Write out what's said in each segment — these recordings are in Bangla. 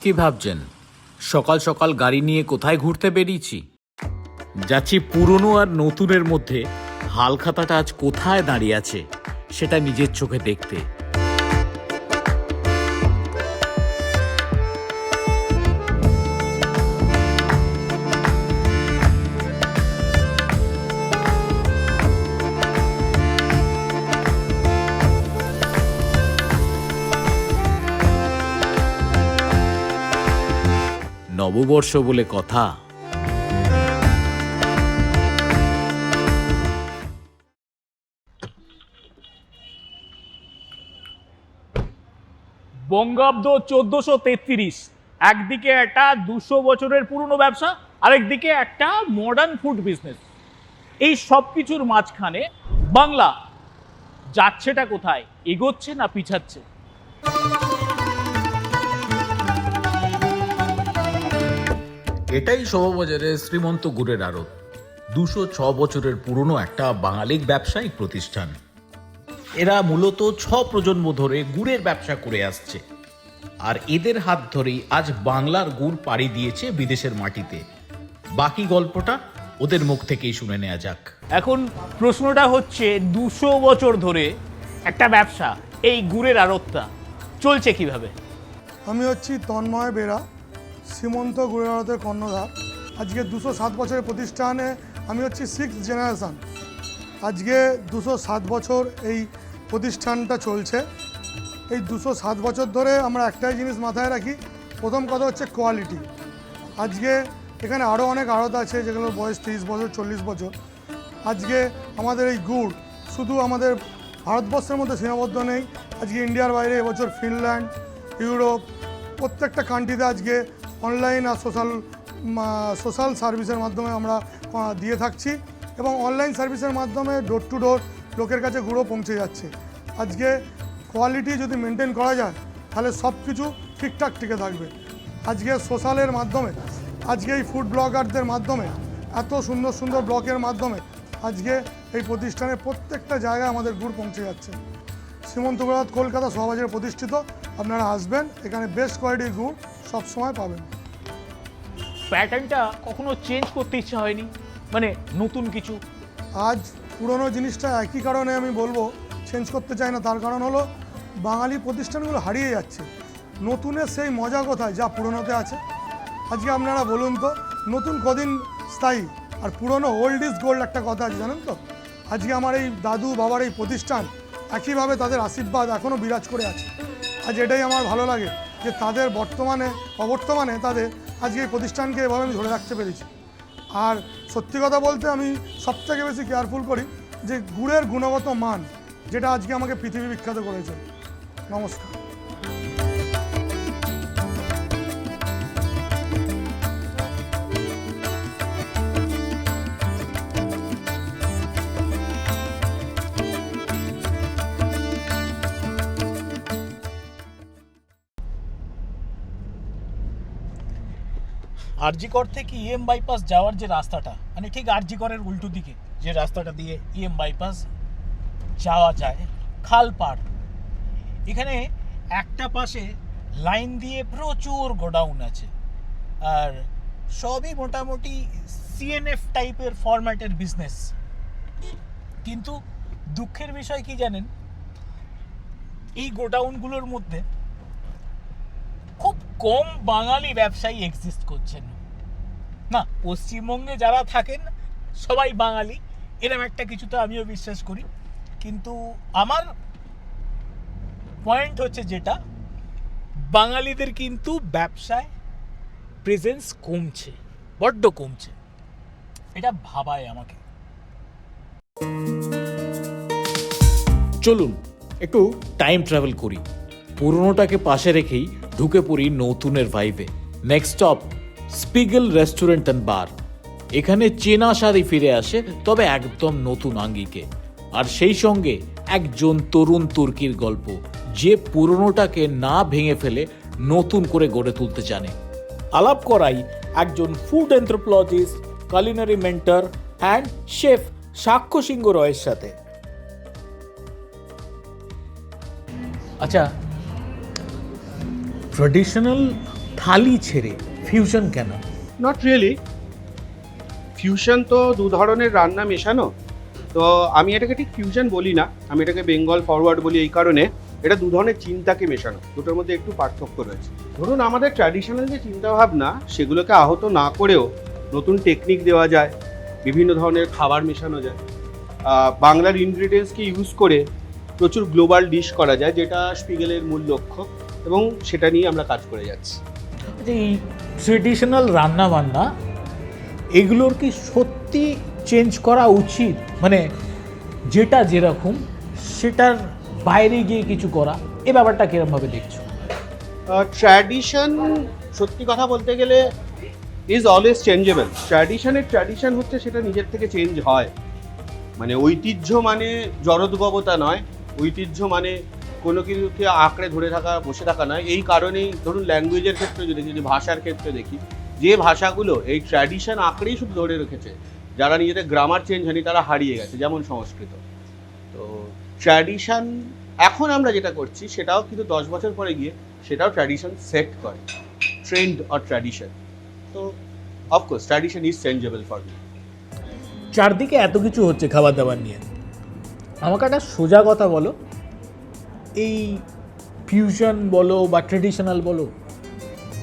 কি ভাবছেন সকাল সকাল গাড়ি নিয়ে কোথায় ঘুরতে বেরিয়েছি? যাচ্ছি পুরনো আর নতুনের মধ্যে হালখাতাটা আজ কোথায় দাঁড়িয়ে আছে সেটা নিজের চোখে দেখতে। নববর্ষ বলে কথা। বঙ্গাব্দ 1433, একদিকে একটা 200 বছরের পুরনো ব্যবসা, আরেকদিকে একটা মডার্ন ফুড বিজনেস। এই সব কিছুর মাঝখানে বাংলা যাচ্ছেটা কোথায়? এগোচ্ছে না পিছাচ্ছে? এটাই শোভাবাজারের শ্রীমন্ত গুড়ের আড়ত। 206 বছরের পুরনো একটা বাঙালিক ব্যবসায়িক প্রতিষ্ঠান। এরা মূলত 6 প্রজন্ম ধরে গুড়ের ব্যবসা করে আসছে, আর এদের হাত ধরেই আজ বাংলার গুড় পাড়ি দিয়েছে বিদেশের মাটিতে। বাকি গল্পটা ওদের মুখ থেকেই শুনে নেওয়া যাক। এখন প্রশ্নটা হচ্ছে, 200 বছর ধরে একটা ব্যবসা, এই গুড়ের আড়তটা চলছে কিভাবে? আমি হচ্ছি তন্ময় বেরা, শ্রীমন্ত গুড়ের আড়তের কর্ণধার। আজকে 207 বছরের প্রতিষ্ঠানে আমি হচ্ছি 6th জেনারেশান। আজকে 207 বছর এই প্রতিষ্ঠানটা চলছে। এই 207 বছর ধরে আমরা একটাই জিনিস মাথায় রাখি, প্রথম কথা হচ্ছে কোয়ালিটি। আজকে এখানে আরও অনেক আড়ত আছে যেগুলোর বয়স 30 বছর 40 বছর। আজকে আমাদের এই গুড় শুধু আমাদের ভারতবর্ষের মধ্যে সীমাবদ্ধ নেই, আজকে ইন্ডিয়ার বাইরে এবছর ফিনল্যান্ড, ইউরোপ, প্রত্যেকটা কান্ট্রিতে আজকে অনলাইন আর সোশ্যাল সার্ভিসের মাধ্যমে আমরা দিয়ে থাকছি, এবং অনলাইন সার্ভিসের মাধ্যমে ডোর টু ডোর লোকের কাছে গুঁড়ো পৌঁছে যাচ্ছে। আজকে কোয়ালিটি যদি মেনটেন করা যায় তাহলে সব কিছু ঠিকঠাক টিকে থাকবে। আজকে সোশ্যালের মাধ্যমে, আজকে এই ফুড ব্লগারদের মাধ্যমে, এত সুন্দর সুন্দর ব্লগের মাধ্যমে আজকে এই প্রতিষ্ঠানের প্রত্যেকটা জায়গায় আমাদের গুড় পৌঁছে যাচ্ছে। শ্রীমন্ত গুড়ের আড়ত কলকাতা শোভাবাজারে প্রতিষ্ঠিত। আপনারা আসবেন, এখানে বেস্ট কোয়ালিটির গুড় সবসময় পাবেন। প্যাটার্নটা কখনো চেঞ্জ করতে ইচ্ছা হয়নি, মানে নতুন কিছু? আজ পুরনো জিনিসটা একই কারণে আমি বলবো চেঞ্জ করতে চাই না, তার কারণ হলো বাঙালি প্রতিষ্ঠানগুলো হারিয়ে যাচ্ছে। নতুনের সেই মজা কোথায় যা পুরনোতে আছে? আজকে আপনারা বলুন তো, নতুন কদিন স্থায়ী, আর পুরনো ওল্ড ইজ গোল্ড একটা কথা আছে জানেন তো। আজকে আমার এই দাদু বাবার এই প্রতিষ্ঠান একইভাবে তাদের আশীর্বাদ এখনও বিরাজ করে আছে। আজ এটাই আমার ভালো লাগে যে তাদের অবর্তমানে তাদের আজকে এই প্রতিষ্ঠানকে এভাবে আমি ধরে রাখতে পেরেছি। আর সত্যি কথা বলতে আমি সবথেকে বেশি কেয়ারফুল করি যে গুড়ের গুণগত মান, যেটা আজকে আমাকে পৃথিবী বিখ্যাত করেছে। নমস্কার। আরজিকর থেকে ইএম বাইপাস যাওয়ার যে রাস্তাটা, মানে ঠিক আরজিকরের উল্টো দিকে যে রাস্তাটা দিয়ে ইএম বাইপাস যাওয়া যায়, খালপাড়, এখানে একটা পাশে লাইন দিয়ে প্রচুর গোডাউন আছে, আর সবই মোটামুটি সিএনএফ টাইপের ফরম্যাটের বিজনেস। কিন্তু দুঃখের বিষয় কি জানেন, এই গোডাউনগুলোর মধ্যে খুব কম বাঙালি ব্যবসায়ী এক্সিস্ট করছেন। না, পশ্চিমবঙ্গে যারা থাকেন সবাই বাঙালি, এরকম একটা কিছু তো আমিও বিশ্বাস করি। কিন্তু আমার পয়েন্ট হচ্ছে যেটা, বাঙালিদের কিন্তু ব্যবসায় প্রেজেন্স কমছে, বড্ড কমছে। এটা ভাবায় আমাকে। চলুন একটু টাইম ট্রাভেল করি, পুরনোটাকে পাশে রেখেই ঢুকে পড়ি নতুনের ভাইবে। Next stop Spiegel restaurant and bar. এখানে চেনা স্বাদই ফিরে আসে, তবে একদম নতুন আঙ্গিকে। আর সেই সঙ্গে একজন তরুণ তুর্কির গল্প, যে পুরনোটাকে না ভেঙে ফেলে নতুন করে গড়ে তুলতে জানে। আলাপ করাই একজন food anthropologist, culinary mentor and chef Sakshya Singh রয়ের সাথে। আচ্ছা, ট্রেডিশনাল থালি ছেড়ে ফিউশন কেন? নট রিয়েলি, ফিউশন তো দু ধরনের রান্না মেশানো, তো আমি এটাকে ঠিক ফিউশন বলি না, আমি এটাকে বেঙ্গল ফরওয়ার্ড বলি এই কারণে এটা দু ধরনের চিন্তাকে মেশানো, দুটোর মধ্যে একটু পার্থক্য রয়েছে। ধরুন আমাদের ট্র্যাডিশনাল যে চিন্তাভাবনা সেগুলোকে আহত না করেও নতুন টেকনিক দেওয়া যায়, বিভিন্ন ধরনের খাবার মেশানো যায়, বাংলার ইনগ্রিডিয়েন্টসকে ইউজ করে প্রচুর গ্লোবাল ডিশ করা যায়, যেটা স্পিগেলের মূল লক্ষ্য, এবং সেটা নিয়ে আমরা কাজ করে যাচ্ছি। এই ট্রেডিশনাল রান্না বান্না এগুলোর কি সত্যি চেঞ্জ করা উচিত, মানে যেটা যেরকম সেটার বাইরে গিয়ে কিছু করা, এ ব্যাপারটা কিরমভাবে দেখছো? ট্র্যাডিশন সত্যি কথা বলতে গেলে ইজ অলওয়েজ চেঞ্জেবল। ট্র্যাডিশন হচ্ছে সেটা নিজের থেকে চেঞ্জ হয়, মানে ঐতিহ্য মানে জড়োদ্গবতা নয়, ঐতিহ্য মানে কোনো কিছুকে আঁকড়ে ধরে থাকা, বসে থাকা নয়। এই কারণেই ধরুন ল্যাঙ্গুয়েজের ক্ষেত্রে যদি ভাষার ক্ষেত্রে দেখি, যে ভাষাগুলো এই ট্র্যাডিশন আঁকড়েই শুধু ধরে রেখেছে, যারা নিজেদের গ্রামার চেঞ্জ হয়নি তারা হারিয়ে গেছে, যেমন সংস্কৃত। তো ট্র্যাডিশন এখন আমরা যেটা করছি সেটাও কিন্তু 10 বছর পরে গিয়ে সেটাও ট্র্যাডিশন সেট করে, ট্রেন্ড অর ট্র্যাডিশন। তো of course tradition is changeable for me. চারদিকে এত কিছু হচ্ছে খাবার দাবার নিয়ে, আমাকে একটা সোজা কথা বলো, এই ফিউশন বলো বা ট্রেডিশনাল বলো,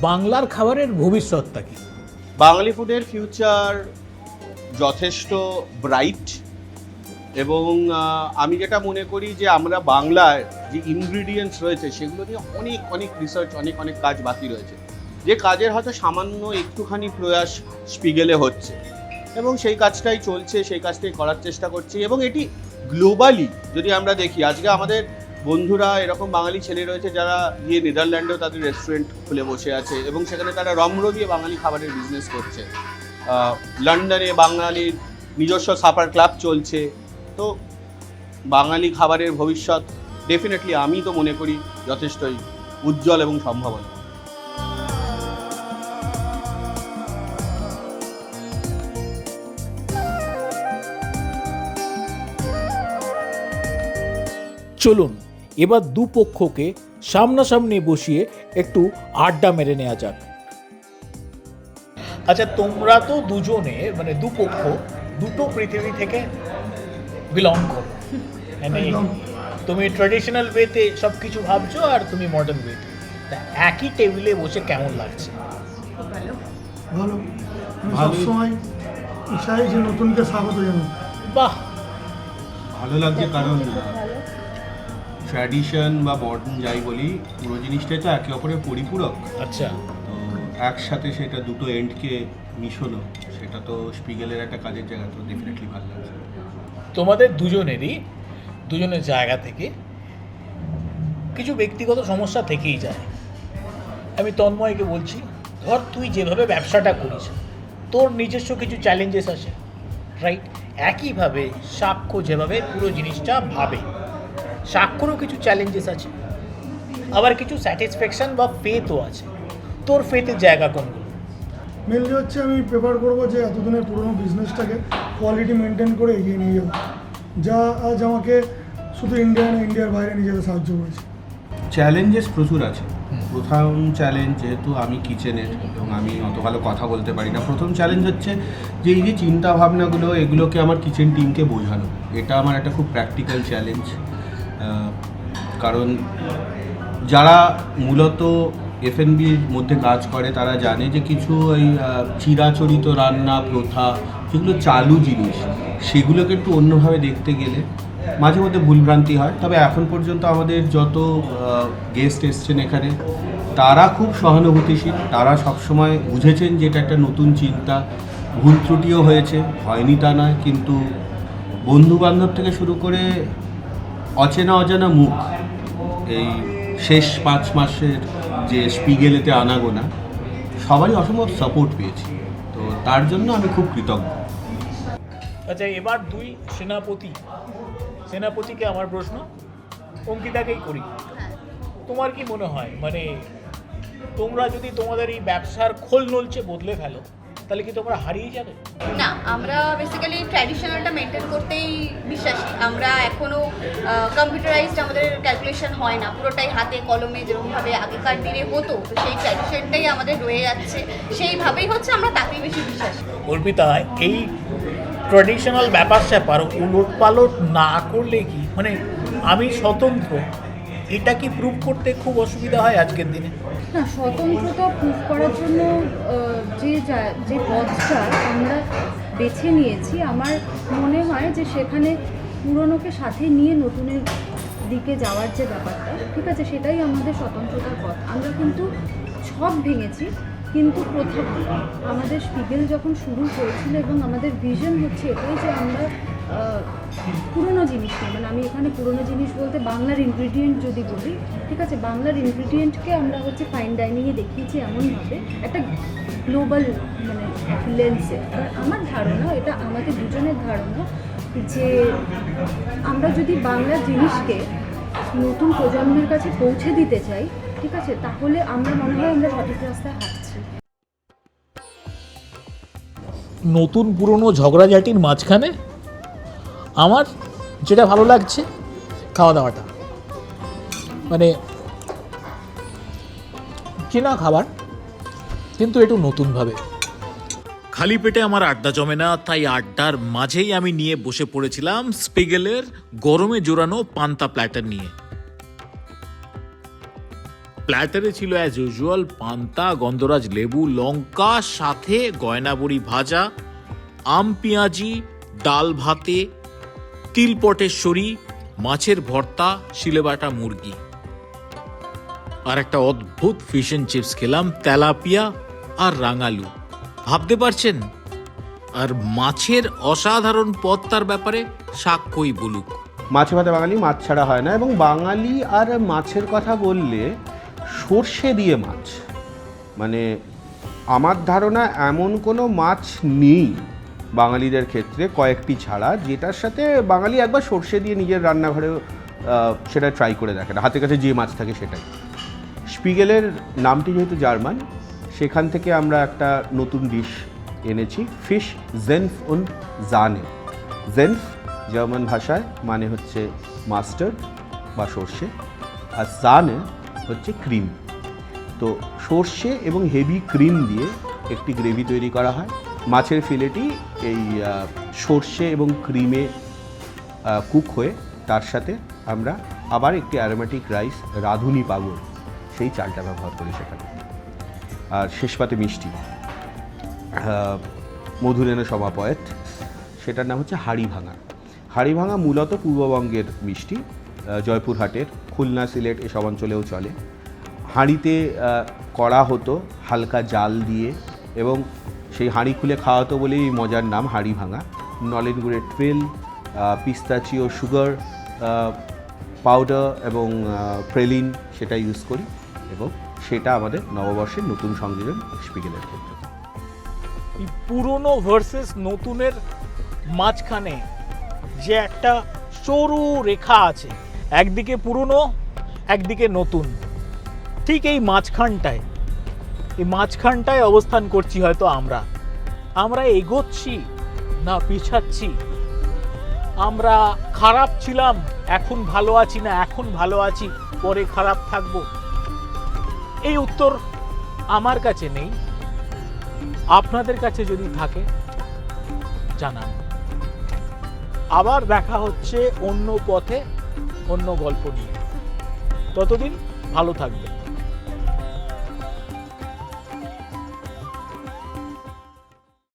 বাংলার খাবারের ভবিষ্যৎটা কি? বাঙালি ফুডের ফিউচার যথেষ্ট ব্রাইট, এবং আমি যেটা মনে করি যে আমরা বাংলায় যে ইনগ্রিডিয়েন্টস রয়েছে সেগুলো নিয়ে অনেক অনেক রিসার্চ, অনেক অনেক কাজ বাকি রয়েছে, যে কাজের হয়তো সামান্য একটুখানি প্রয়াস স্পিগেলে হচ্ছে, এবং সেই কাজটাই চলছে, সেই কাজটাই করার চেষ্টা করছি। এবং এটি গ্লোবালি যদি আমরা দেখি, আজকে আমাদের বন্ধুরা এরকম বাঙালি ছেলে রয়েছে যারা গিয়ে নেদারল্যান্ডেও তাদের রেস্টুরেন্ট খুলে বসে আছে, এবং সেখানে তারা রমরমিয়ে বাঙালি খাবারের বিজনেস করছে। লন্ডনে বাঙালির নিজস্ব সাপার ক্লাব চলছে। তো বাঙালি খাবারের ভবিষ্যৎ ডেফিনেটলি আমি তো মনে করি যথেষ্টই উজ্জ্বল এবং সম্ভাবনা। চলুন এবার দুপক্ষকে সামনাসামনি বসিয়ে একটু আড্ডা মেরে নেওয়া যাক। আচ্ছা, তোমরা তো দুজনে মানে দুপক্ষ দুটো পৃথিবী থেকে বিলং করো, মানে তুমি ট্রেডিশনাল ওয়েতে সব কিছু ভাবছো আর তুমি মডার্ন ওয়েতে, তা একই টেবিলে বসে কেমন লাগছে? ভালো, আমি সবসময় চাই যে নতুনকে স্বাগত জানাই। বাহ, ভালো লাগছে, কারণ ট্র্যাডিশন বা মডার্ন যাই বলি, পুরো জিনিসটাই তো একে অপরের পরিপূরক। আচ্ছা, তো একসাথে সেটা দুটো এন্ডকে মিশলো, সেটা তো স্পিগেলের একটা কাজের জায়গা, তো ডেফিনেটলি ভালো লাগছে। তোমাদের দুজনের জায়গা থেকে কিছু ব্যক্তিগত সমস্যা থেকেই যায়। আমি তন্ময়কে বলছি, ধর তুই যেভাবে ব্যবসাটা করিস তোর নিজস্ব কিছু চ্যালেঞ্জেস আছে, রাইট? একইভাবে সাক্ষ্য যেভাবে পুরো জিনিসটা ভাবে, সাক্ষ্যরও কিছু চ্যালেঞ্জেস আছে, আবার কিছু স্যাটিসফ্যাকশন বা ফেথও আছে। তোর ফেথের জায়গা কোনগুলো? মেনলি হচ্ছে আমি প্রেফার করবো যে এতদিনের পুরোনো বিজনেসটাকে কোয়ালিটি মেনটেন করে এগিয়ে নিয়ে যাবো, যা আজ আমাকে শুধু ইন্ডিয়ার বাইরে নিয়ে যেতে সাহায্য করেছে। চ্যালেঞ্জেস প্রচুর আছে। প্রথম চ্যালেঞ্জ, যেহেতু আমি কিচেনের এবং আমি অত ভালো কথা বলতে পারি না, প্রথম চ্যালেঞ্জ হচ্ছে যে এই যে চিন্তা ভাবনাগুলো এগুলোকে আমার কিচেন টিমকে বোঝানো, এটা আমার একটা খুব প্র্যাকটিক্যাল চ্যালেঞ্জ। কারণ যারা মূলত এফএনবির মধ্যে কাজ করে তারা জানে যে কিছু এই চিরাচরিত রান্না প্রথা যেগুলো চালু জিনিস, সেগুলোকে একটু অন্যভাবে দেখতে গেলে মাঝে মধ্যে ভুলভ্রান্তি হয়। তবে এখন পর্যন্ত আমাদের যত গেস্ট এসছেন এখানে তারা খুব সহানুভূতিশীল, তারা সবসময় বুঝেছেন যে এটা একটা নতুন চিন্তা, ভুল ত্রুটিও হয়েছে, হয়নি তা নয়, কিন্তু বন্ধুবান্ধব থেকে শুরু করে অচেনা অজানা মুখ এই শেষ 5 মাসের যে স্পিগেলেতে আনাগোনা সবারই অসম্ভব সাপোর্ট পেয়েছি, তো তার জন্য আমি খুব কৃতজ্ঞ। আচ্ছা, এবার দুই সেনাপতিকে আমার প্রশ্ন, অঙ্কিতাকেই করি। তোমার কি মনে হয়, মানে তোমরা যদি তোমাদের এই ব্যবসার খোল নলচে বদলে ফেলো তাহলে কি তোমরা হারিয়ে যাবে? না, আমরা বেসিক্যালি ট্র্যাডিশনালটা মেনটেন করতেই বিশ্বাসী। আমরা এখনও কম্পিউটারাইজড আমাদের ক্যালকুলেশন হয় না, পুরোটাই হাতে কলমে যেরকমভাবে আগেকার দিনে হতো, তো সেই ট্র্যাডিশনটাই আমাদের রয়ে যাচ্ছে, সেইভাবেই হচ্ছে, আমরা তাকেই বেশি বিশ্বাসী। অর্পিতা, এই ট্র্যাডিশনাল ব্যাপার স্যাপার উলট পালট না করলে কি মানে আমি স্বতন্ত্র, এটা কি প্রুভ করতে খুব অসুবিধা হয় আজকের দিনে? না, স্বতন্ত্রতা প্রুভ করার জন্য যে পথটা আমরা বেছে নিয়েছি, আমার মনে হয় যে সেখানে পুরনোকে সাথে নিয়ে নতুনের দিকে যাওয়ার যে ব্যাপারটা, ঠিক আছে, সেটাই আমাদের স্বতন্ত্রতার পথ। আমরা কিন্তু সব ভেঙেছি, কিন্তু প্রথম আমাদের স্পিগেল যখন শুরু হয়েছিল এবং আমাদের ভিশন হচ্ছে এটাই যে আমরা পুরনো জিনিস নিয়ে, মানে আমি এখানে পুরনো জিনিস বলতে বাংলার ইনগ্রিডিয়েন্ট যদি বলি, ঠিক আছে, বাংলার ইনগ্রিডিয়েন্টকে আমরা হচ্ছে ফাইন ডাইনিংয়ে দেখিয়েছি এমনভাবে একটা গ্লোবাল মানে লেন্সে। আমার ধারণা, এটা আমাদের দুজনের ধারণা, যে আমরা যদি বাংলার জিনিসকে নতুন প্রজন্মের কাছে পৌঁছে দিতে চাই, ঠিক আছে, তাহলে আমরা মনে হয় আমরা সঠিক রাস্তায় হাঁটছি। নতুন পুরনো ঝগড়াঝাটির মাঝখানে আমার যেটা ভালো লাগছে খাওয়া দাওয়াটা, মানে চেনা খাবার কিন্তু একটু নতুনভাবে। খালি পেটে আমার আড্ডা জমে না, তাই আড্ডার মাঝেই আমি নিয়ে বসে পড়েছিলাম স্পিগেলের গরমে জোরানো পান্তা প্ল্যাটার নিয়ে। প্ল্যাটারে ছিল অ্যাজ ইউজুয়াল পান্তা, গন্ধরাজ লেবু, লঙ্কা, সাথে গয়নাবড়ি ভাজা, আম পেঁয়াজি, ডাল ভাতে, তিল পটেশ্বরী, মাছের ভর্তা, শিলেবাটা মুরগি, আর একটা অদ্ভুত ফিশ এন্ড চিপস খেলাম, তেলাপিয়া আর রাঙালু। ভাবতে পারছেন? আর মাছের অসাধারণ পদটার ব্যাপারে সাক্ষ্যই বলুক। মাছে ভাতে বাঙালি, মাছ ছাড়া হয় না। এবং বাঙালি আর মাছের কথা বললে সর্ষে দিয়ে মাছ, মানে আমার ধারণা এমন কোনো মাছ নেই বাঙালিদের ক্ষেত্রে, কয়েকটি ছাড়া, যেটার সাথে বাঙালি একবার সর্ষে দিয়ে নিজের রান্নাঘরেও সেটা ট্রাই করে দেখে না, হাতে কাছে যে মাছ থাকে সেটাই। স্পিগেলের নামটি যেহেতু জার্মান, সেখান থেকে আমরা একটা নতুন ডিশ এনেছি, ফিশ জেনফ উন্ড জানে। জেনফ জার্মান ভাষায় মানে হচ্ছে মাস্টার্ড বা সর্ষে, আর জানে হচ্ছে ক্রিম। তো সর্ষে এবং হেভি ক্রিম দিয়ে একটি গ্রেভি তৈরি করা হয়। মাছের ফিলেটি এই সর্ষে এবং ক্রিমে কুক হয়ে, তার সাথে আমরা আবার একটি অ্যারোমেটিক রাইস, রাঁধুনি পাগল, সেই চালটা ব্যবহার করি সেখানে। আর শেষ পাতে মিষ্টি, মধুরেণ সমাপয়েত, সেটার নাম হচ্ছে হাড়ি ভাঙা। হাড়ি ভাঙা মূলত পূর্ববঙ্গের মিষ্টি, জয়পুরহাটের, খুলনা, সিলেট এসব অঞ্চলেও চলে। হাঁড়িতে কড়া হতো হালকা জাল দিয়ে, এবং সেই হাঁড়ি খুলে খাওয়া হতো বলেই মজার নাম হাড়ি ভাঙা। নলেন গুড়ের ট্রেল, পিস্তাচিও সুগার পাউডার এবং প্রেলিন সেটা ইউজ করি, এবং সেটা আমাদের নববর্ষের নতুন সংযোজন স্পিগেলের ক্ষেত্রে। এই পুরনো ভার্সেস নতুনের মাঝখানে যে একটা সরু রেখা আছে, একদিকে পুরনো একদিকে নতুন, ঠিক এই মাঝখানটায় অবস্থান করছি হয়তো আমরা এগোচ্ছি না পিছাচ্ছি, আমরা খারাপ ছিলাম এখন ভালো আছি না এখন ভালো আছি পরে খারাপ থাকবো, এই উত্তর আমার কাছে নেই। আপনাদের কাছে যদি থাকে জানান। আবার দেখা হচ্ছে অন্য পথে, অন্য গল্প নিয়ে। ততদিন ভালো থাকবেন।